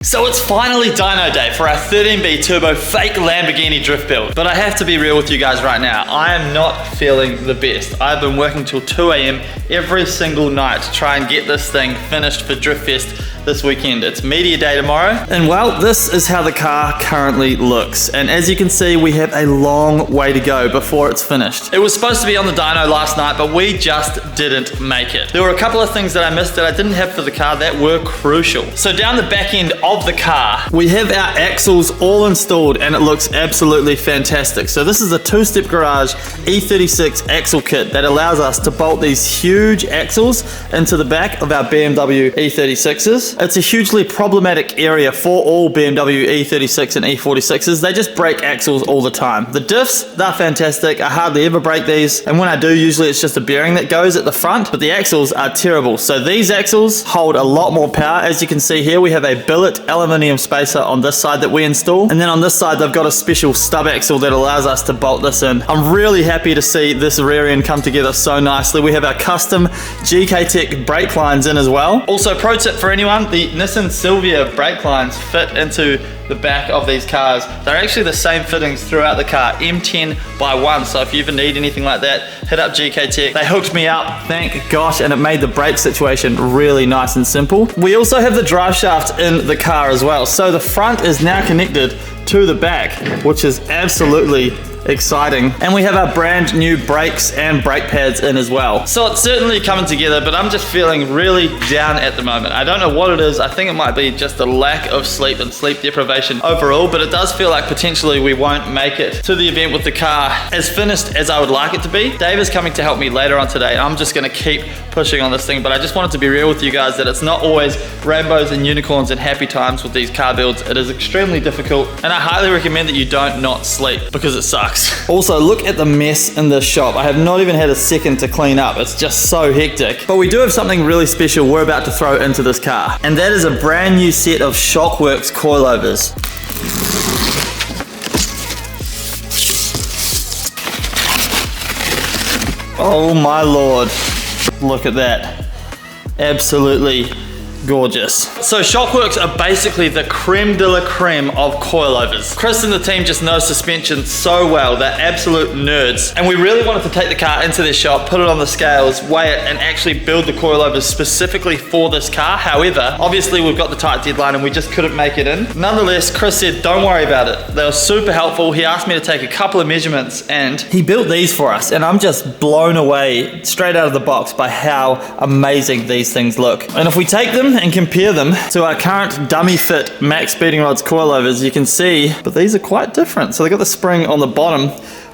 So it's finally dyno day for our 13B Turbo fake Lamborghini drift build. But I have to be real with you guys right now. I am not feeling the best. I've been working till 2 AM every single night to try and get this thing finished for Drift Fest this weekend. It's media day tomorrow. And well, this is how the car currently looks. And as you can see, we have a long way to go before it's finished. It was supposed to be on the dyno last night, but we just didn't make it. There were a couple of things that I missed that I didn't have for the car that were crucial. So down the back end of the car, we have our axles all installed and it looks absolutely fantastic. So this is a two-step garage E36 axle kit that allows us to bolt these huge axles into the back of our BMW E36s. It's a hugely problematic area for all BMW E36 and E46s. They just break axles all the time. The diffs, they're fantastic. I hardly ever break these. And when I do, usually it's just a bearing that goes at the front, but the axles are terrible. So these axles hold a lot more power. As you can see here, we have a billet aluminium spacer on this side that we install. And then on this side, they've got a special stub axle that allows us to bolt this in. I'm really happy to see this rear end come together so nicely. We have our custom GK Tech brake lines in as well. Also, pro tip for anyone, the Nissan Silvia brake lines fit into the back of these cars. They're actually the same fittings throughout the car, M10x1. So if you ever need anything like that, hit up GK Tech. They hooked me up, thank gosh, and it made the brake situation really nice and simple. We also have the drive shaft in the car as well. So the front is now connected to the back, which is absolutely exciting. And we have our brand new brakes and brake pads in as well. So it's certainly coming together, but I'm just feeling really down at the moment. I don't know what it is. I think it might be just a lack of sleep and sleep deprivation overall, but it does feel like potentially we won't make it to the event with the car as finished as I would like it to be. Dave is coming to help me later on today. I'm just gonna keep pushing on this thing, but I just wanted to be real with you guys that it's not always rainbows and unicorns and happy times with these car builds. It is extremely difficult, and I highly recommend that you don't not sleep because it sucks. Also, look at the mess in this shop. I have not even had a second to clean up. It's just so hectic. But we do have something really special we're about to throw into this car, and that is a brand new set of Shockworks coilovers. Oh my lord, look at that. Absolutely gorgeous. So Shockworks are basically the creme de la creme of coilovers. Chris and the team just know suspension so well. They're absolute nerds. And we really wanted to take the car into their shop, put it on the scales, weigh it, and actually build the coilovers specifically for this car. However, obviously we've got the tight deadline and we just couldn't make it in. Nonetheless, Chris said, don't worry about it. They were super helpful. He asked me to take a couple of measurements and he built these for us. And I'm just blown away straight out of the box by how amazing these things look. And if we take them and compare them to our current dummy fit max speeding rods coilovers, you can see, but these are quite different. So they got the spring on the bottom,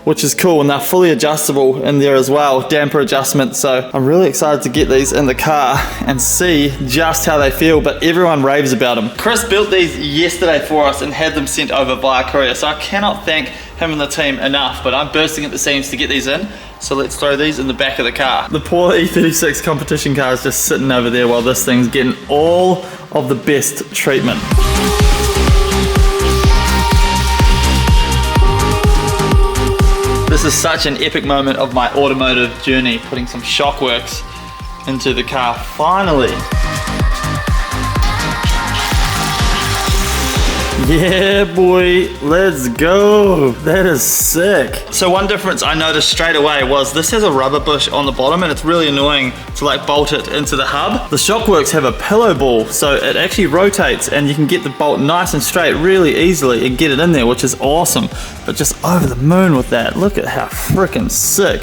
which is cool, and they're fully adjustable in there as well, damper adjustment. So I'm really excited to get these in the car and see just how they feel, but everyone raves about them. Chris built these yesterday for us and had them sent over via courier, so I cannot thank him and the team enough, but I'm bursting at the seams to get these in. So let's throw these in the back of the car. The poor E36 competition car is just sitting over there while this thing's getting all of the best treatment. This is such an epic moment of my automotive journey, putting some Shockworks into the car, finally. Yeah, boy, let's go. That is sick. So one difference I noticed straight away was this has a rubber bush on the bottom and it's really annoying to like bolt it into the hub. The Shockworks have a pillow ball, so it actually rotates and you can get the bolt nice and straight really easily and get it in there, which is awesome. But just over the moon with that. Look at how freaking sick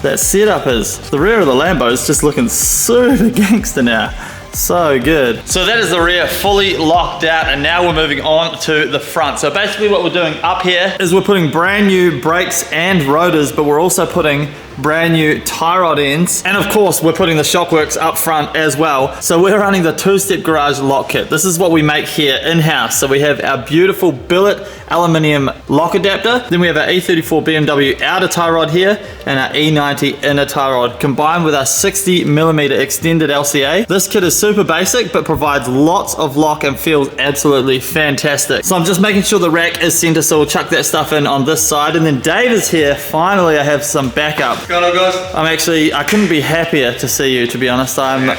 that setup is. The rear of the Lambo is just looking super gangster now. So good. So that is the rear fully locked out, and now we're moving on to the front. So basically what we're doing up here is we're putting brand new brakes and rotors, but we're also putting brand new tie rod ends, and of course we're putting the Shockworks up front as well. So we're running the two-step garage lock kit. This is what we make here in-house. So we have our beautiful billet aluminium lock adapter, then we have our E34 BMW outer tie rod here and our E90 inner tie rod combined with our 60mm extended LCA. This kit is super basic but provides lots of lock and feels absolutely fantastic. So I'm just making sure the rack is center, so we'll chuck that stuff in on this side, and then Dave is here. Finally I have some backup What's going on, guys? I couldn't be happier to see you, to be honest. I'm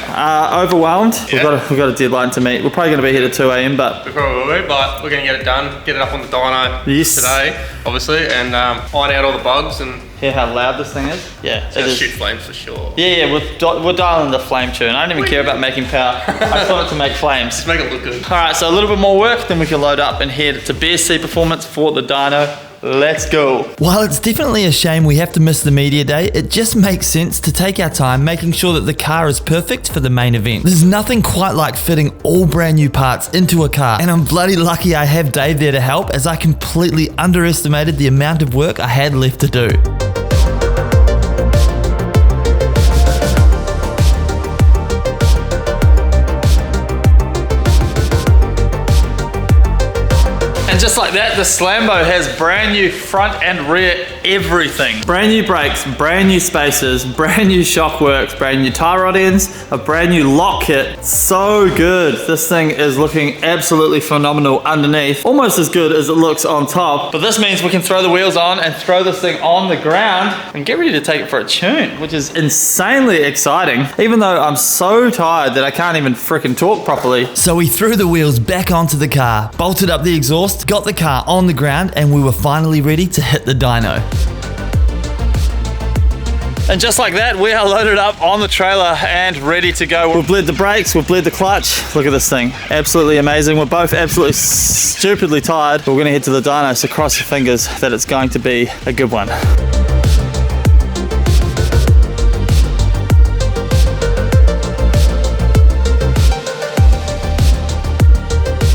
overwhelmed. Yeah. We've got a deadline to meet. We're probably going to be here at 2 a.m, but... We probably will be, but we're going to get it done, get it up on the dyno today, obviously, and iron out all the bugs and... Hear how loud this thing is? Yeah, it's going to shoot flames for sure. Yeah, we're dialing the flame tune. I don't even care about making power. I just want it to make flames. Just make it look good. All right, so a little bit more work, then we can load up and head to BSC Performance for the dyno. Let's go. While it's definitely a shame we have to miss the media day, it just makes sense to take our time making sure that the car is perfect for the main event. There's nothing quite like fitting all brand new parts into a car, and I'm bloody lucky I have Dave there to help, as I completely underestimated the amount of work I had left to do. And just like that, the Slambo has brand new front and rear everything. Brand new brakes, brand new spacers, brand new shock works, brand new tie rod ends, a brand new lock kit. So good. This thing is looking absolutely phenomenal underneath. Almost as good as it looks on top. But this means we can throw the wheels on and throw this thing on the ground and get ready to take it for a tune, which is insanely exciting. Even though I'm so tired that I can't even freaking talk properly. So we threw the wheels back onto the car, bolted up the exhaust, got the car on the ground, and we were finally ready to hit the dyno. And just like that, we are loaded up on the trailer and ready to go. We've bled the brakes, we've bled the clutch. Look at this thing, absolutely amazing. We're both absolutely stupidly tired. We're gonna head to the dyno, so cross your fingers that it's going to be a good one.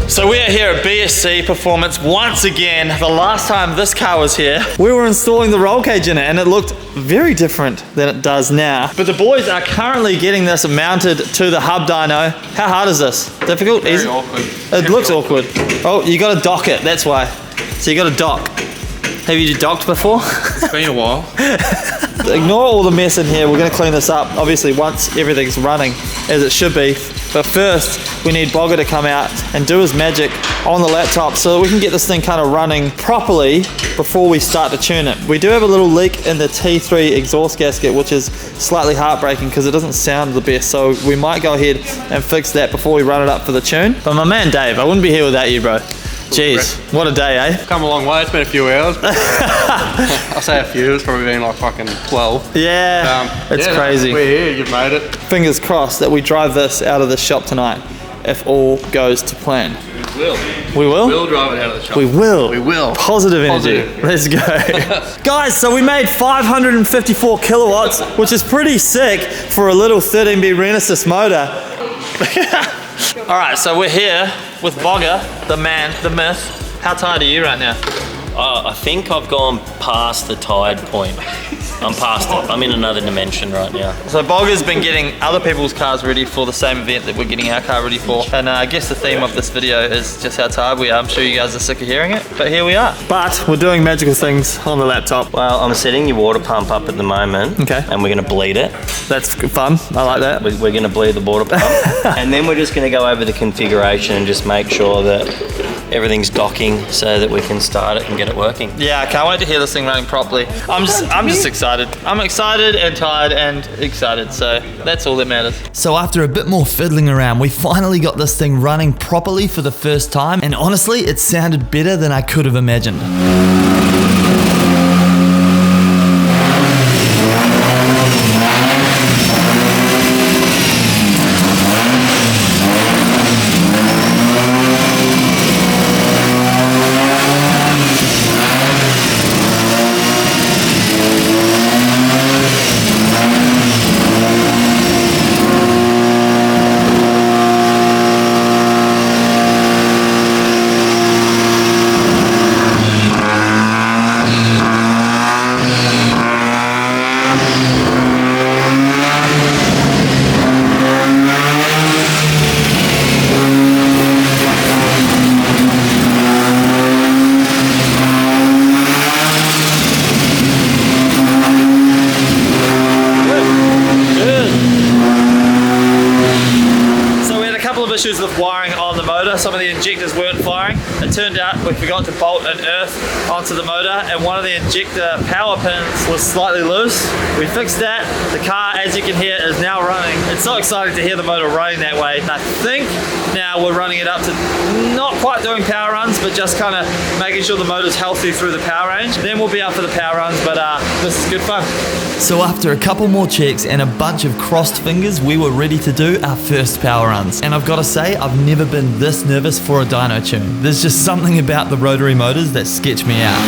So we are here at BSC Performance once again. The last time this car was here, we were installing the roll cage in it and it looked very different than it does now. But the boys are currently getting this mounted to the hub dyno. How hard is this? Difficult? Very easy? awkward. It looks awkward. Oh, you gotta dock it, that's why. So you gotta dock. Have you docked before? It's been a while. Ignore all the mess in here. We're going to clean this up, obviously, once everything's running as it should be. But first, we need Bogger to come out and do his magic on the laptop so that we can get this thing kind of running properly before we start to tune it. We do have a little leak in the T3 exhaust gasket, which is slightly heartbreaking because it doesn't sound the best. So we might go ahead and fix that before we run it up for the tune. But my man Dave, I wouldn't be here without you, bro. Jeez, what a day, eh? Come a long way, it's been a few hours. I'll say a few, it's probably been like fucking 12. Yeah, it's crazy. We're here, you've made it. Fingers crossed that we drive this out of the shop tonight if all goes to plan. We will. We will? We'll drive it out of the shop. We will. We will. Positive energy. Let's go. Guys, so we made 554 kilowatts, which is pretty sick for a little 13B Renesis motor. All right, so we're here with Bogger, the man, the myth. How tired are you right now? I think I've gone past the tired point. I'm past it. I'm in another dimension right now. So Bogger's been getting other people's cars ready for the same event that we're getting our car ready for. And I guess the theme of this video is just how tired we are. I'm sure you guys are sick of hearing it, but here we are. But we're doing magical things on the laptop. Well, I'm setting your water pump up at the moment. Okay. And we're going to bleed it. That's fun. I like that. We're going to bleed the water pump. And then we're just going to go over the configuration and just make sure that everything's docking so that we can start it and get it working. Yeah, I can't wait to hear this thing running properly. I'm just excited. I'm excited and tired and excited, so that's all that matters. So after a bit more fiddling around, we finally got this thing running properly for the first time, and honestly, it sounded better than I could have imagined. weren't firing. It turned out we forgot to bolt an earth onto the motor, and one of the injector power pins was slightly loose. We fixed that. The car, as you can hear, is now running. It's so exciting to hear the motor running that way. And I think now we're running it up to not quite doing power runs, but just kind of making sure the motor's healthy through the power range. Then we'll be up for the power runs, but this is good fun. So after a couple more checks and a bunch of crossed fingers, we were ready to do our first power runs. And I've got to say, I've never been this nervous for a dyno tune. There's just something about the rotary motors that sketch me out.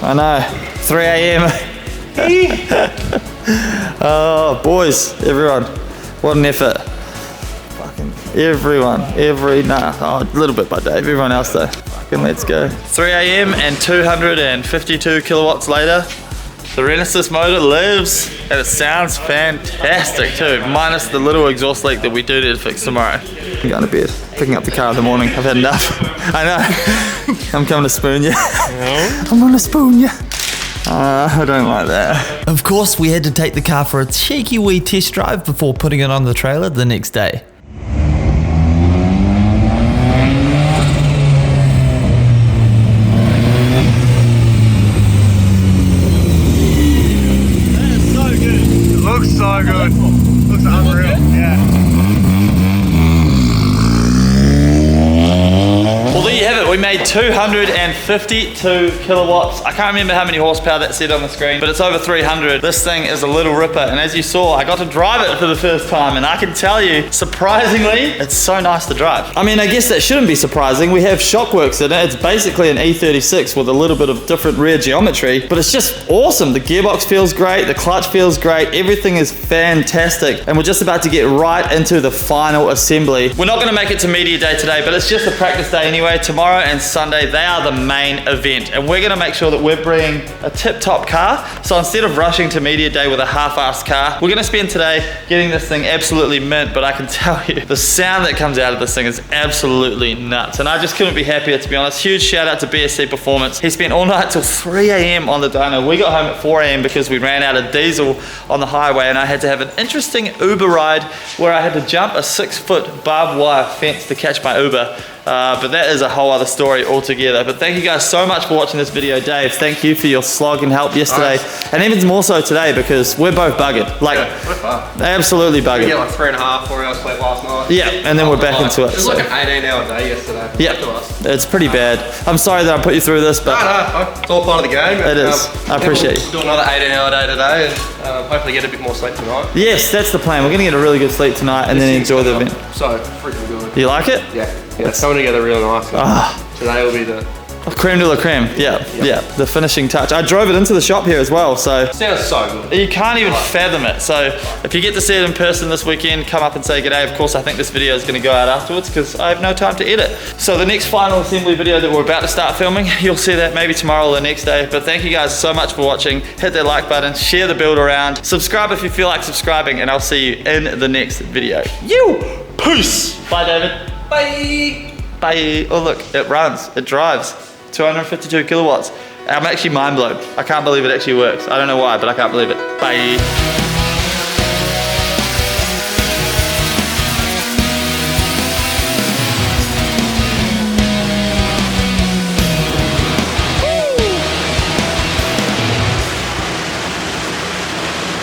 I know, 3 a.m. Oh, boys, everyone, what an effort. Fucking everyone, a little bit by Dave, everyone else though. Fucking let's go. 3 a.m. and 252 kilowatts later, the Renesis motor lives and it sounds fantastic too, minus the little exhaust leak that we do need to fix tomorrow. I'm going to bed, picking up the car in the morning. I've had enough. I know. I'm coming to spoon you. I'm gonna spoon you. I don't like that. Of course, we had to take the car for a cheeky wee test drive before putting it on the trailer the next day. Looks so good. Looks unreal. Yeah. Well, there you have it. We made 252 kilowatts. I can't remember how many horsepower that said on the screen, but it's over 300. This thing is a little ripper, and as you saw, I got to drive it for the first time, and I can tell you, surprisingly, it's so nice to drive. I mean, I guess that shouldn't be surprising. We have Shockworks in it. It's basically an E36 with a little bit of different rear geometry, but it's just awesome. The gearbox feels great, the clutch feels great, everything is fantastic, and we're just about to get right into the final assembly. We're not gonna make it to media day today, but it's just a practice day anyway. Tomorrow and Sunday, they are the main event, and we're gonna make sure that we're bringing a tip-top car. So instead of rushing to media day with a half-assed car, we're gonna spend today getting this thing absolutely mint, but I can tell you, the sound that comes out of this thing is absolutely nuts, and I just couldn't be happier, to be honest. Huge shout out to BSC Performance. He spent all night till 3 a.m. on the dyno. We got home at 4 a.m. because we ran out of diesel on the highway, and I had to have an interesting Uber ride where I had to jump a 6-foot barbed wire fence to catch my Uber. But that is a whole other story altogether. But thank you guys so much for watching this video. Dave, thank you for your slog and help yesterday. And even more so today because we're both buggered. Like, absolutely buggered. We get like 3.5, 4 hours sleep last night. Yeah, and then we're back into it. It was like an 18-hour day yesterday. Yeah, it's pretty bad. I'm sorry that I put you through this, but... No, it's all part of the game. It is. I appreciate you. Do another 18-hour day today and hopefully get a bit more sleep tonight. Yes, that's the plan. We're going to get a really good sleep tonight and then enjoy the event. So, freaking good. You like it? Yeah, it's coming together really nice. Today will be the... Creme de la creme, yeah, the finishing touch. I drove it into the shop here as well, so... Sounds so good. You can't even fathom it. So if you get to see it in person this weekend, come up and say g'day. Of course, I think this video is going to go out afterwards because I have no time to edit. So the next final assembly video that we're about to start filming, you'll see that maybe tomorrow or the next day. But thank you guys so much for watching. Hit that like button, share the build around, subscribe if you feel like subscribing, and I'll see you in the next video. Peace! Bye, David. Bye! Bye. Oh look, it runs, it drives. 252 kilowatts. I'm actually mind blown. I can't believe it actually works. I don't know why, but I can't believe it. Bye.